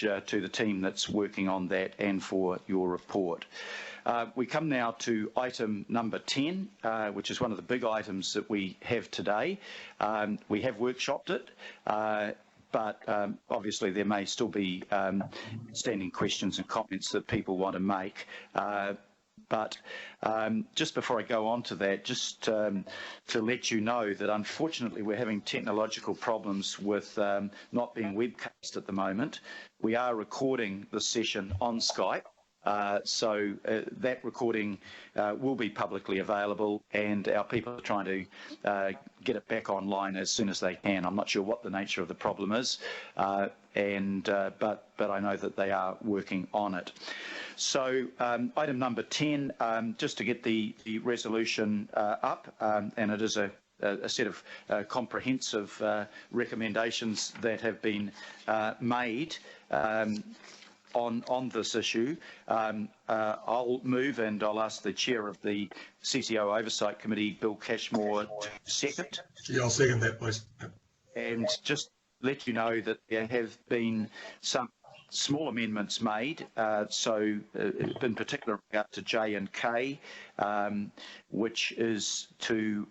to the team that's working on that and for your report. We come now to item number 10, which is one of the big items that we have today. We have workshopped it, but obviously there may still be standing questions and comments that people want to make. But just before I go on to that, just to let you know that unfortunately we're having technological problems with not being webcast at the moment. We are recording the session on Skype. So that recording will be publicly available, and our people are trying to get it back online as soon as they can. I'm not sure what the nature of the problem is, but I know that they are working on it. So item number 10, just to get the resolution up, and it is a set of comprehensive recommendations that have been made on this issue. I'll move, and I'll ask the chair of the CCO Oversight Committee, Bill Cashmore, to second. Yeah, I'll second that, please. And just let you know that there have been some small amendments made, so in particular in regard to J and K, which is to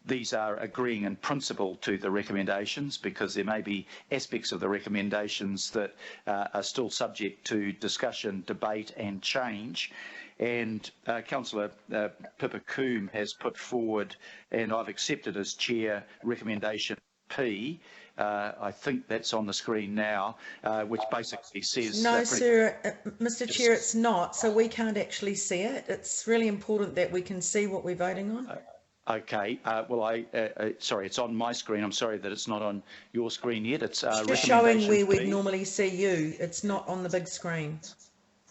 these are agreeing in principle to the recommendations, because there may be aspects of the recommendations that are still subject to discussion, debate and change. And Councillor Pippa Coombe has put forward, and I've accepted as chair, recommendation P. I think that's on the screen now, which basically says... No, sir, Mr. Chair, it's not, so we can't actually see it. It's really important that we can see what we're voting on. Okay, well, sorry, it's on my screen. I'm sorry that it's not on your screen yet. It's just showing where we'd normally see you. It's not on the big screen.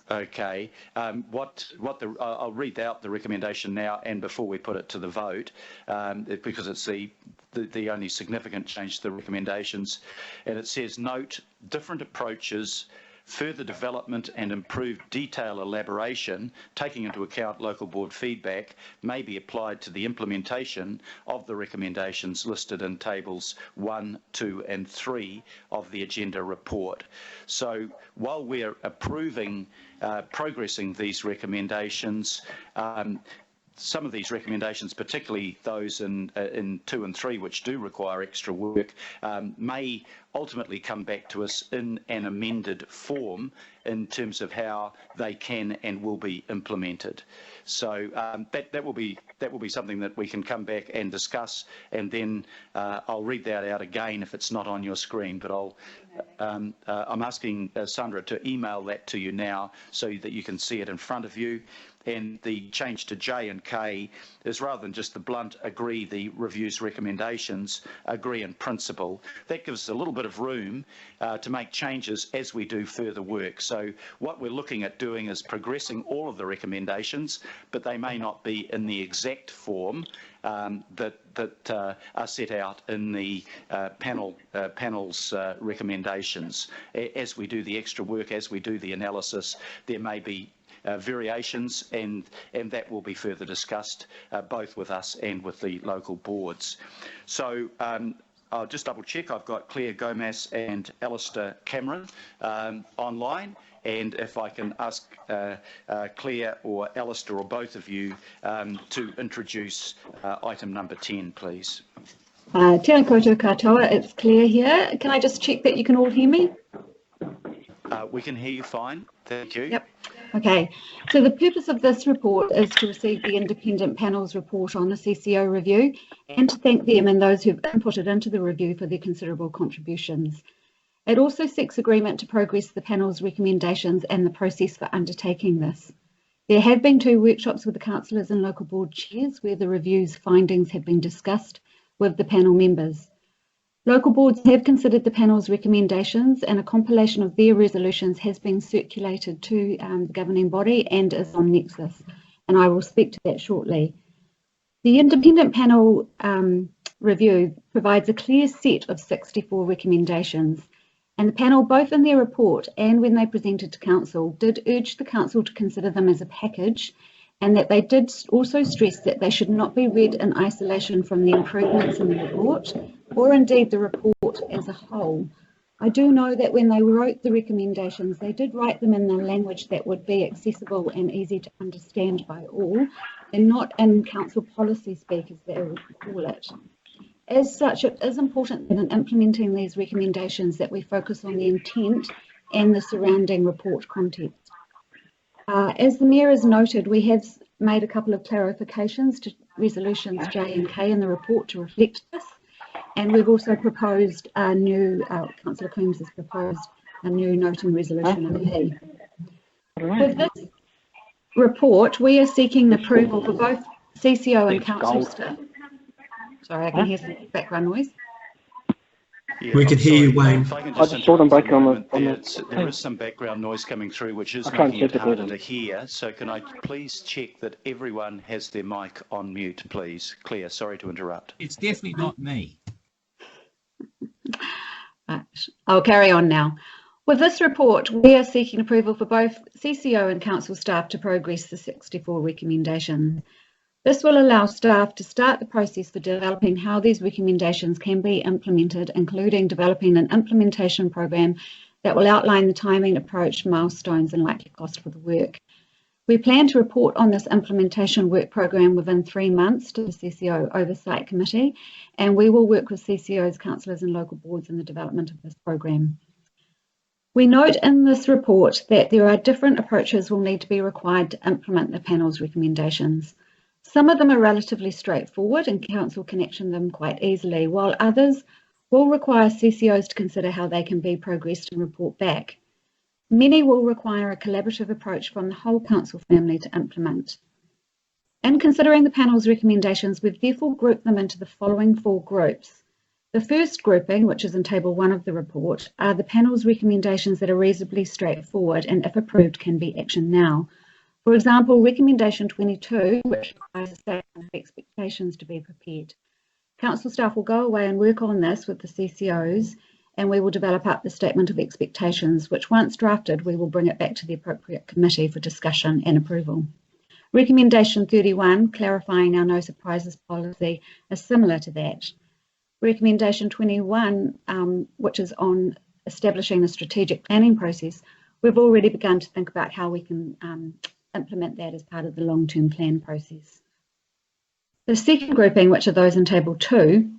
Okay, I'll read out the recommendation now, and before we put it to the vote, because it's the only significant change to the recommendations, and it says, note, different approaches, further development and improved detail elaboration, taking into account local board feedback, may be applied to the implementation of the recommendations listed in tables 1, 2 and 3 of the agenda report. So while we're approving, progressing these recommendations, some of these recommendations, particularly those in 2 and 3, which do require extra work, may ultimately come back to us in an amended form in terms of how they can and will be implemented. So that will be something that we can come back and discuss, and then I'll read that out again if it's not on your screen. But I'm asking Sandra to email that to you now so that you can see it in front of you. And the change to J and K is, rather than just the blunt agree the review's recommendations, agree in principle. That gives us a little bit of room to make changes as we do further work. So what we're looking at doing is progressing all of the recommendations, but they may not be in the exact form that are set out in the panel's recommendations. As we do the extra work, as we do the analysis, there may be variations, and that will be further discussed both with us and with the local boards. So I'll just double check. I've got Claire Gomez and Alistair Cameron online, and if I can ask Claire or Alistair or both of you to introduce item number 10, please. Tēnā koutou katoa, it's Claire here. Can I just check that you can all hear me? We can hear you fine, thank you. Yep. Okay, so the purpose of this report is to receive the independent panel's report on the CCO review and to thank them and those who've inputted into the review for their considerable contributions. It also seeks agreement to progress the panel's recommendations and the process for undertaking this. There have been 2 workshops with the councillors and local board chairs where the review's findings have been discussed with the panel members. Local boards have considered the panel's recommendations, and a compilation of their resolutions has been circulated to the governing body and is on Nexus, and I will speak to that shortly. The independent panel review provides a clear set of 64 recommendations, and the panel, both in their report and when they presented to council, did urge the council to consider them as a package, and that they did also stress that they should not be read in isolation from the improvements in the report, or indeed the report as a whole. I do know that when they wrote the recommendations, they did write them in the language that would be accessible and easy to understand by all, and not in council policy speak, as they would call it. As such, it is important that in implementing these recommendations that we focus on the intent and the surrounding report context. As the Mayor has noted, we have made a couple of clarifications to resolutions J and K in the report to reflect this. And we've also proposed a new, Councillor Coombs has proposed a new note and resolution in P. With this report, we are seeking approval for both CCO and council staff. Sorry, I can hear some background noise. Yeah, We can hear you, Wayne. If I can I just saw them back on the there is some background noise coming through, which is making it harder to hear. So can I please check that everyone has their mic on mute, please? Claire, sorry to interrupt. It's definitely not me. I'll carry on now. With this report, we are seeking approval for both CCO and council staff to progress the 64 recommendations. This will allow staff to start the process for developing how these recommendations can be implemented, including developing an implementation program that will outline the timing, approach, milestones and likely cost for the work. We plan to report on this implementation work program within 3 months to the CCO Oversight Committee, and we will work with CCOs, councillors and local boards in the development of this program. We note in this report that there are different approaches will need to be required to implement the panel's recommendations. Some of them are relatively straightforward and council can action them quite easily, while others will require CCOs to consider how they can be progressed and report back. Many will require a collaborative approach from the whole council family to implement. In considering the panel's recommendations, we've therefore grouped them into the following 4 groups. The first grouping, which is in table 1 of the report, are the panel's recommendations that are reasonably straightforward and, if approved, can be actioned now. For example, recommendation 22, which requires a statement of expectations to be prepared. Council staff will go away and work on this with the CCOs, and we will develop up the statement of expectations, which once drafted, we will bring it back to the appropriate committee for discussion and approval. Recommendation 31, clarifying our no surprises policy, is similar to that. Recommendation 21, which is on establishing a strategic planning process, we've already begun to think about how we can implement that as part of the long-term plan process. The second grouping, which are those in table 2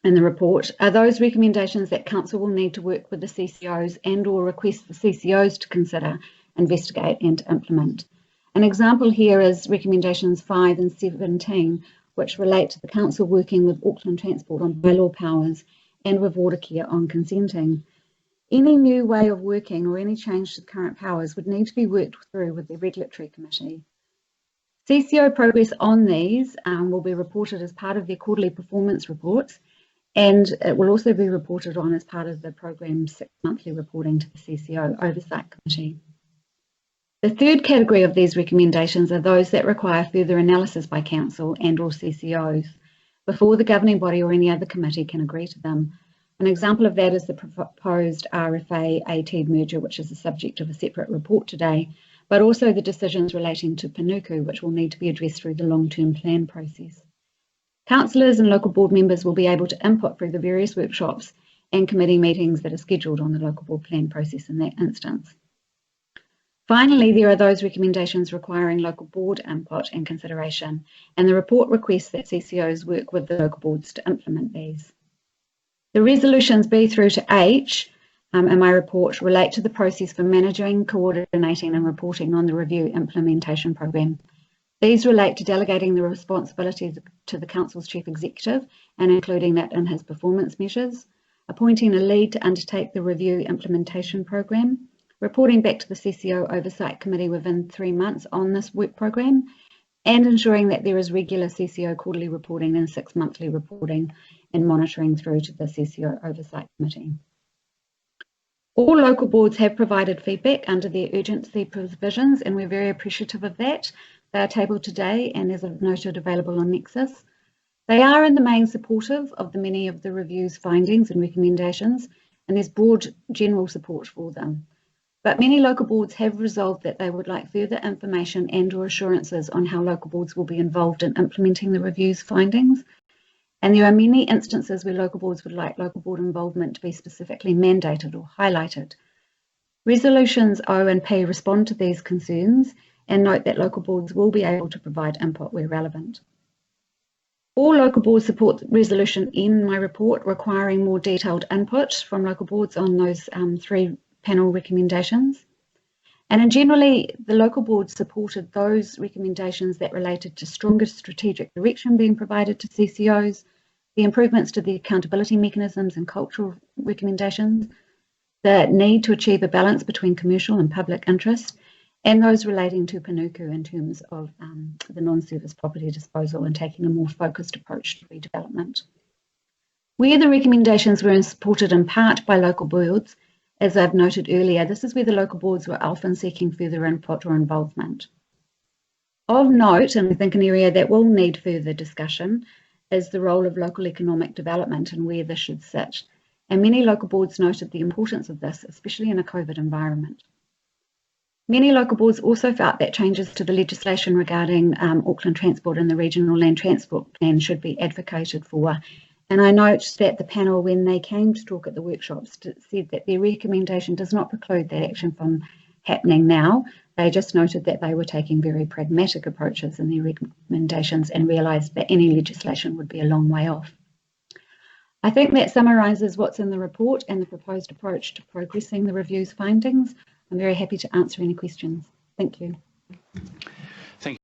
in the report, are those recommendations that council will need to work with the CCOs and or request the CCOs to consider, investigate and implement. An example here is recommendations 5 and 17, which relate to the council working with Auckland Transport on bylaw powers and with Watercare on consenting. Any new way of working or any change to the current powers would need to be worked through with the Regulatory Committee. CCO progress on these will be reported as part of their quarterly performance reports, and it will also be reported on as part of the program's 6 monthly reporting to the CCO Oversight Committee. The third category of these recommendations are those that require further analysis by Council and or CCOs before the governing body or any other committee can agree to them. An example of that is the proposed RFA-AT merger, which is the subject of a separate report today, but also the decisions relating to Panuku, which will need to be addressed through the long-term plan process. Councillors and local board members will be able to input through the various workshops and committee meetings that are scheduled on the local board plan process in that instance. Finally, there are those recommendations requiring local board input and consideration, and the report requests that CCOs work with the local boards to implement these. The resolutions B through to H in my report relate to the process for managing, coordinating and reporting on the review implementation program. These relate to delegating the responsibilities to the Council's Chief Executive and including that in his performance measures, appointing a lead to undertake the review implementation program, reporting back to the CCO Oversight Committee within 3 months on this work program, and ensuring that there is regular CCO quarterly reporting and 6 monthly reporting and monitoring through to the CCO Oversight Committee. All local boards have provided feedback under their urgency provisions, and we're very appreciative of that. They are tabled today and, as I've noted, available on Nexus. They are in the main supportive of the many of the review's findings and recommendations, and there's broad general support for them. But many local boards have resolved that they would like further information and or assurances on how local boards will be involved in implementing the review's findings. And there are many instances where local boards would like local board involvement to be specifically mandated or highlighted. Resolutions O and P respond to these concerns and note that local boards will be able to provide input where relevant. All local boards support resolution N in my report, requiring more detailed input from local boards on those 3 panel recommendations. And generally, the local boards supported those recommendations that related to stronger strategic direction being provided to CCOs, the improvements to the accountability mechanisms and cultural recommendations, the need to achieve a balance between commercial and public interest, and those relating to Panuku in terms of the non-service property disposal and taking a more focused approach to redevelopment. Where the recommendations were supported in part by local boards, as I've noted earlier, this is where the local boards were often seeking further input or involvement. Of note, and I think an area that will need further discussion, is the role of local economic development and where this should sit. And many local boards noted the importance of this, especially in a COVID environment. Many local boards also felt that changes to the legislation regarding Auckland Transport and the Regional Land Transport Plan should be advocated for. And I note that the panel, when they came to talk at the workshops, said that their recommendation does not preclude that action from happening now. They just noted that they were taking very pragmatic approaches in their recommendations and realised that any legislation would be a long way off. I think that summarises what's in the report and the proposed approach to progressing the review's findings. I'm very happy to answer any questions. Thank you.